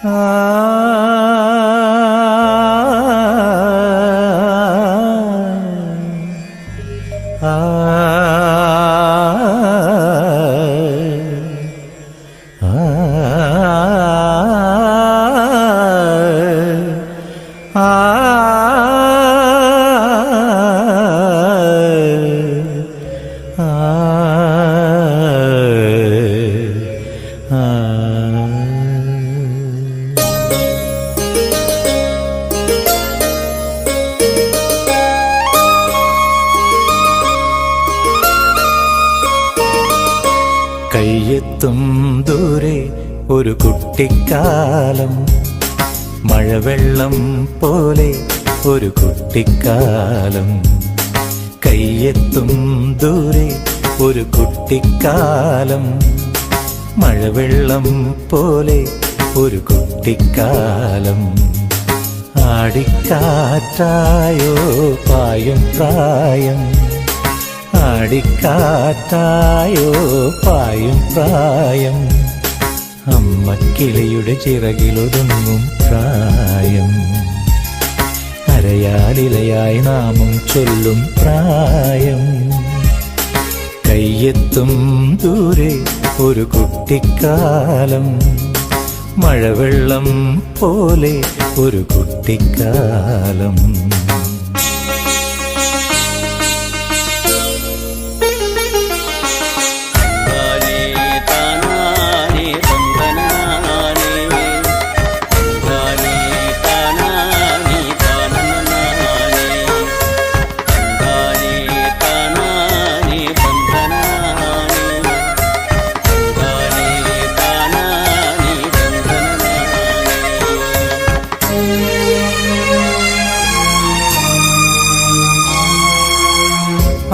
കയ്യെത്തും ദൂരെ ഒരു കുട്ടിക്കാലം, മഴവെള്ളം പോലെ ഒരു കുട്ടിക്കാലം. കയ്യെത്തും ദൂരെ ഒരു കുട്ടിക്കാലം, മഴവെള്ളം പോലെ ഒരു കുട്ടിക്കാലം. ആടിക്കാറ്റായോ പായും പ്രായം, ആടിക്കാറ്റായോ പായും പ്രായം. അമ്മക്കിളിയുടെ ചിറകിലൊതുങ്ങും പ്രായം, അരയാലിലയായി നാമം ചൊല്ലും പ്രായം. കയ്യെത്തും ദൂരെ ഒരു കുട്ടിക്കാലം, മഴവെള്ളം പോലെ ഒരു കുട്ടിക്കാലം.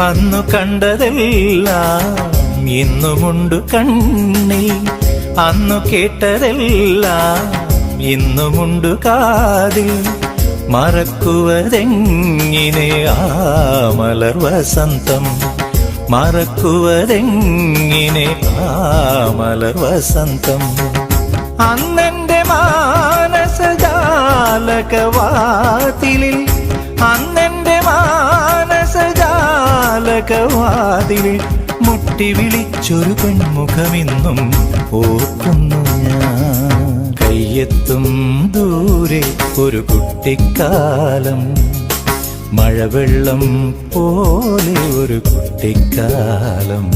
അന്നു കണ്ടതെല്ലാം ഇന്നുമുണ്ട് കണ്ണിൽ, അന്നു കേട്ടതെല്ലാം ഇന്നുമുണ്ട് കാതിൽ. മറക്കുവതെങ്ങിനെ ആ മലർ വസന്തം, മറക്കുവതെങ്ങിനെ ആ മലർ വസന്തം. അന്നെന്റെ മാനസജാലകവാതിലിൽ, അന്നെന്റെ മാനസജാലകവാതിലിൽ മുട്ടി വിളിച്ചൊരു പെൺമുഖമിന്നും ഓർക്കുന്നു ഞാൻ. കയ്യെത്തും ദൂരെ ഒരു കുട്ടിക്കാലം, മഴവെള്ളം പോലെ ഒരു കുട്ടിക്കാലം.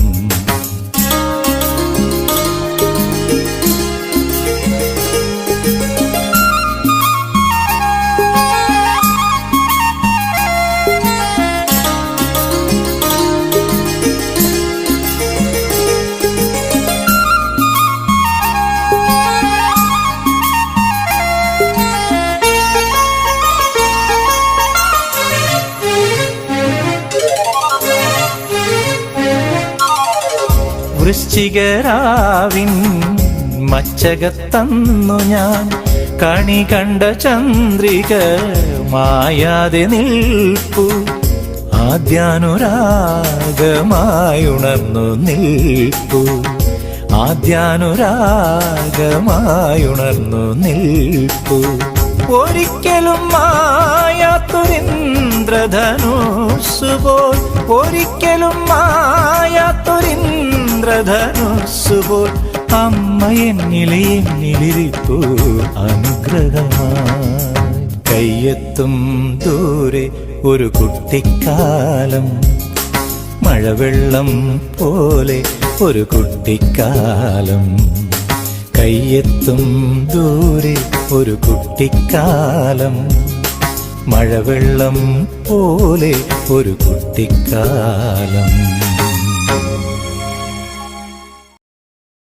വൃശ്ചികരാവിൻ മച്ചകത്തന്നു ഞാൻ കണി കണ്ട ചന്ദ്രിക മായാതെ നിൽപ്പു. ആദ്യാനുരാഗമായുണർന്നു നിൽപ്പു, ആദ്യാനുരാഗമായുണർന്നു നിൽപ്പു. ഒരിക്കലും മായാത്തൊരിന്ദ്രധനുസ്സുപോൽ, ഒരിക്കലും മായാത്തൊരിന്ദ്രധനുസ്സുപോൽ അമ്മ എന്നിലിരിപ്പു അനുഗ്രഹമായി. കയ്യെത്തും ദൂരെ ഒരു കുട്ടിക്കാലം, മഴവെള്ളം പോലെ ഒരു കുട്ടിക്കാലം. കയ്യെത്തും ദൂരെ ഒരു കുട്ടിക്കാലം, മഴവെള്ളം പോലെ ഒരു കുട്ടിക്കാലം.